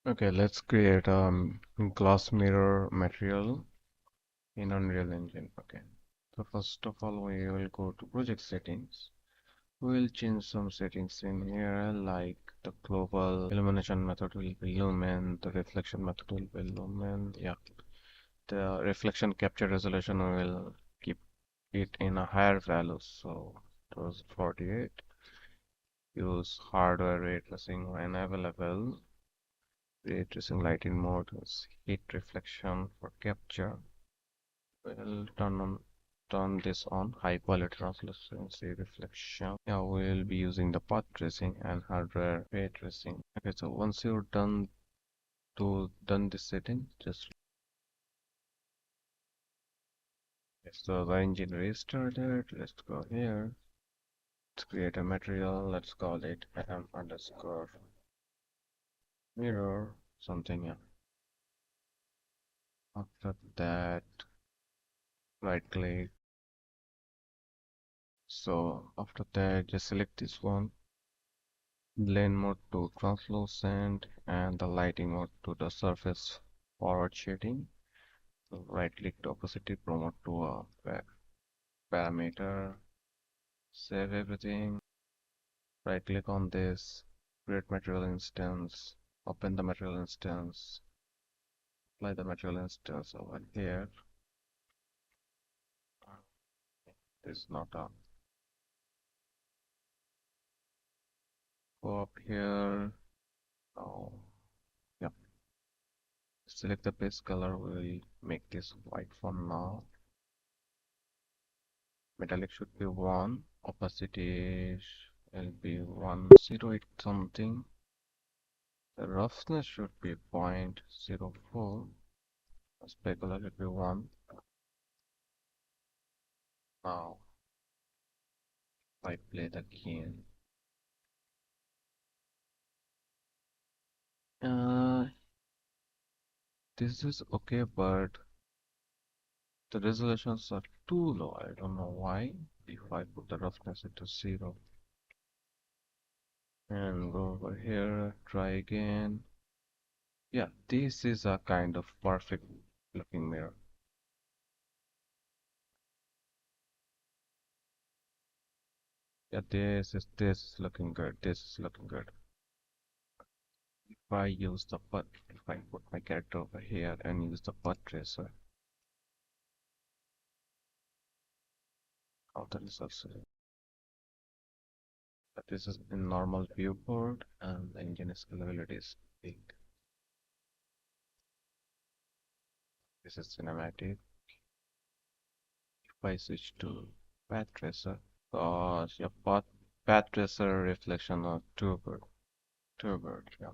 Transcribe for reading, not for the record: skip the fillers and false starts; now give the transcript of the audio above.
Okay, let's create a glass mirror material in Unreal Engine. Okay, so first of all, we will go to project settings. We'll change some settings in here, like the global illumination method will be Lumen, the reflection method will be Lumen. Yeah, the reflection capture resolution we will keep it in a higher value, so it was 48. Use hardware ray tracing when available. Ray tracing lighting mode is heat reflection for capture. We'll turn this on high quality translucency reflection. Yeah, we'll be using the path tracing and hardware ray tracing. Okay, so once you're done this setting, just so the engine restarted. Let's go here. Let's create a material. Let's call it m underscore mirror something. Yeah. After that, right click. So after that, just select this one. Blend mode to translucent and the lighting mode to the surface forward shading. So right click to opacity, promote to a parameter, save everything. Right click on this, create material instance, open the material instance, apply the material instance over here. This is not a go up here. Oh, yeah. Select the base color. We'll make this white for now. Metallic should be 1. Opacity will be 108 something. The roughness should be 0.04. Specular should be 1. Now, I play the game. Uh, this is okay, but the resolutions are too low. I don't know why. If I put the roughness into 0 and go over here, try again. Yeah, this is a kind of perfect looking mirror. Yeah, this is looking good. This is looking good. If I use the path, if I put my character over here and use the path tracer, how the results are. But this is in normal viewport and the engine scalability is big. This is cinematic. If I switch to path tracer, gosh, your path tracer reflection are too good. Too good, yeah.